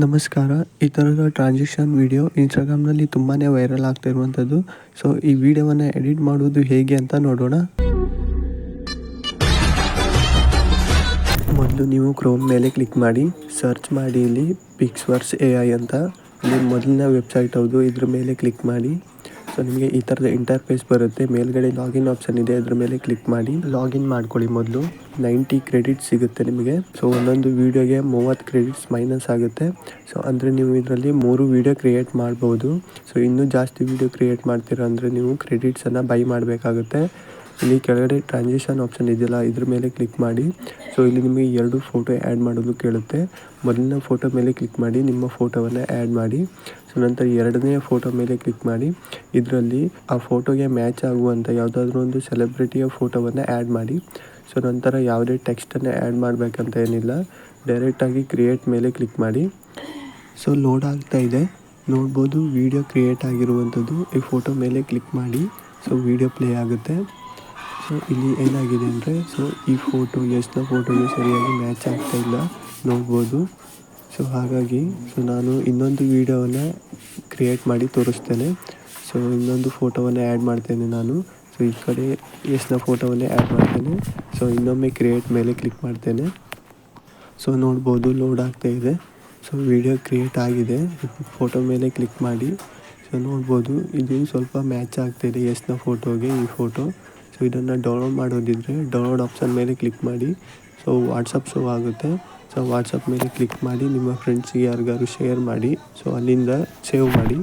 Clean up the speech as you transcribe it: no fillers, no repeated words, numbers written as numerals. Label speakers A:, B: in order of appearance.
A: ನಮಸ್ಕಾರ. ಈ ಥರದ ಟ್ರಾನ್ಸಾಕ್ಷನ್ ವಿಡಿಯೋ ಇನ್ಸ್ಟಾಗ್ರಾಮ್ನಲ್ಲಿ ತುಂಬಾ ವೈರಲ್ ಆಗ್ತಿರುವಂಥದ್ದು. ಸೊ ಈ ವಿಡಿಯೋವನ್ನು ಎಡಿಟ್ ಮಾಡುವುದು ಹೇಗೆ ಅಂತ ನೋಡೋಣ. ಮೊದಲು ನೀವು ಕ್ರೋಮ್ ಮೇಲೆ ಕ್ಲಿಕ್ ಮಾಡಿ, ಸರ್ಚ್ ಮಾಡಿ ಇಲ್ಲಿ ಪಿಕ್ಸ್ವರ್ಕ್ಸ್ AI ಅಂತ. ಇಲ್ಲಿ ಮೊದಲನೇ ವೆಬ್ಸೈಟ್ ಹೌದು, ಇದ್ರ ಮೇಲೆ ಕ್ಲಿಕ್ ಮಾಡಿ. ಸೊ ನಿಮಗೆ ಈ ಥರದ ಇಂಟರ್ಫೇಸ್ ಬರುತ್ತೆ. ಮೇಲ್ಗಡೆ ಲಾಗಿನ್ ಆಪ್ಷನ್ ಇದೆ, ಅದ್ರ ಮೇಲೆ ಕ್ಲಿಕ್ ಮಾಡಿ ಲಾಗಿನ್ ಮಾಡ್ಕೊಳ್ಳಿ. ಮೊದಲು 90 ಕ್ರೆಡಿಟ್ ಸಿಗುತ್ತೆ ನಿಮಗೆ. ಸೊ ಒಂದೊಂದು ವೀಡಿಯೋಗೆ 30 ಕ್ರೆಡಿಟ್ಸ್ ಮೈನಸ್ ಆಗುತ್ತೆ. ಸೊ ಅಂದರೆ ನೀವು ಇದರಲ್ಲಿ 3 ವೀಡಿಯೋ ಕ್ರಿಯೇಟ್ ಮಾಡ್ಬೋದು. ಸೊ ಇನ್ನೂ ಜಾಸ್ತಿ ವೀಡಿಯೋ ಕ್ರಿಯೇಟ್ ಮಾಡ್ತೀರಾ ಅಂದರೆ ನೀವು ಕ್ರೆಡಿಟ್ಸನ್ನು ಬೈ ಮಾಡಬೇಕಾಗುತ್ತೆ. ಇಲ್ಲಿ ಕೆಳಗಡೆ ಟ್ರಾನ್ಸಾಕ್ಷನ್ ಆಪ್ಷನ್ ಇದೆಯಲ್ಲ, ಇದ್ರ ಮೇಲೆ ಕ್ಲಿಕ್ ಮಾಡಿ. ಸೊ ಇಲ್ಲಿ ನಿಮಗೆ 2 ಫೋಟೋ ಆ್ಯಡ್ ಮಾಡೋದು ಕೇಳುತ್ತೆ. ಮೊದಲನೇ ಫೋಟೋ ಮೇಲೆ ಕ್ಲಿಕ್ ಮಾಡಿ, ನಿಮ್ಮ ಫೋಟೋವನ್ನು ಆ್ಯಡ್ ಮಾಡಿ. ಸೊ ನಂತರ ಎರಡನೇ ಫೋಟೋ ಮೇಲೆ ಕ್ಲಿಕ್ ಮಾಡಿ. ಇದರಲ್ಲಿ ಆ ಫೋಟೋಗೆ ಮ್ಯಾಚ್ ಆಗುವಂಥ ಯಾವುದಾದ್ರೂ ಒಂದು ಸೆಲೆಬ್ರಿಟಿಯ ಫೋಟೋವನ್ನು ಆ್ಯಡ್ ಮಾಡಿ. ಸೊ ನಂತರ ಯಾವುದೇ ಟೆಕ್ಸ್ಟನ್ನು ಆ್ಯಡ್ ಮಾಡಬೇಕಂತ ಏನಿಲ್ಲ, ಡೈರೆಕ್ಟಾಗಿ ಕ್ರಿಯೇಟ್ ಮೇಲೆ ಕ್ಲಿಕ್ ಮಾಡಿ. ಸೊ ಲೋಡ್ ಆಗ್ತಾ ಇದೆ, ನೋಡ್ಬೋದು ವಿಡಿಯೋ ಕ್ರಿಯೇಟ್ ಆಗಿರುವಂಥದ್ದು. ಈ ಫೋಟೋ ಮೇಲೆ ಕ್ಲಿಕ್ ಮಾಡಿ, ಸೊ ವಿಡಿಯೋ ಪ್ಲೇ ಆಗುತ್ತೆ. ಸೊ ಇಲ್ಲಿ ಏನಾಗಿದೆ ಅಂದರೆ, ಸೊ ಈ ಫೋಟೋ ಫೋಟೋಗೆ ಸರಿಯಾಗಿ ಮ್ಯಾಚ್ ಆಗ್ತಾ ಇಲ್ಲ ನೋಡ್ಬೋದು. ಸೊ ಹಾಗಾಗಿ ನಾನು ಇನ್ನೊಂದು ವೀಡಿಯೋವನ್ನು ಕ್ರಿಯೇಟ್ ಮಾಡಿ ತೋರಿಸ್ತೇನೆ. ಸೊ ಇನ್ನೊಂದು ಫೋಟೋವನ್ನು ಆ್ಯಡ್ ಮಾಡ್ತೇನೆ ನಾನು. ಸೊ ಈ ಕಡೆ ಫೋಟೋವನ್ನೇ ಆ್ಯಡ್ ಮಾಡ್ತೇನೆ. ಸೊ ಇನ್ನೊಮ್ಮೆ ಕ್ರಿಯೇಟ್ ಮೇಲೆ ಕ್ಲಿಕ್ ಮಾಡ್ತೇನೆ. ಸೊ ನೋಡ್ಬೋದು ಲೋಡ್ ಆಗ್ತಾ ಇದೆ. ಸೊ ವಿಡಿಯೋ ಕ್ರಿಯೇಟ್ ಆಗಿದೆ. ಫೋಟೋ ಮೇಲೆ ಕ್ಲಿಕ್ ಮಾಡಿ. ಸೊ ನೋಡ್ಬೋದು ಇದು ಸ್ವಲ್ಪ ಮ್ಯಾಚ್ ಆಗ್ತಾಯಿದೆ ಫೋಟೋಗೆ ಈ ಫೋಟೋ. ಸೊ ಇದನ್ನು ಡೌನ್ಲೋಡ್ ಮಾಡೋದಿದ್ರೆ ಡೌನ್ಲೋಡ್ ಆಪ್ಷನ್ ಮೇಲೆ ಕ್ಲಿಕ್ ಮಾಡಿ. ಸೊ ವಾಟ್ಸಪ್ ಶೋ ಆಗುತ್ತೆ. ಸೊ ವಾಟ್ಸಪ್ ಮೇಲೆ ಕ್ಲಿಕ್ ಮಾಡಿ, ನಿಮ್ಮ ಫ್ರೆಂಡ್ಸಿಗೆ ಯಾರಿಗಾದ್ರು ಶೇರ್ ಮಾಡಿ. ಸೊ ಅಲ್ಲಿಂದ ಸೇವ್ ಮಾಡಿ.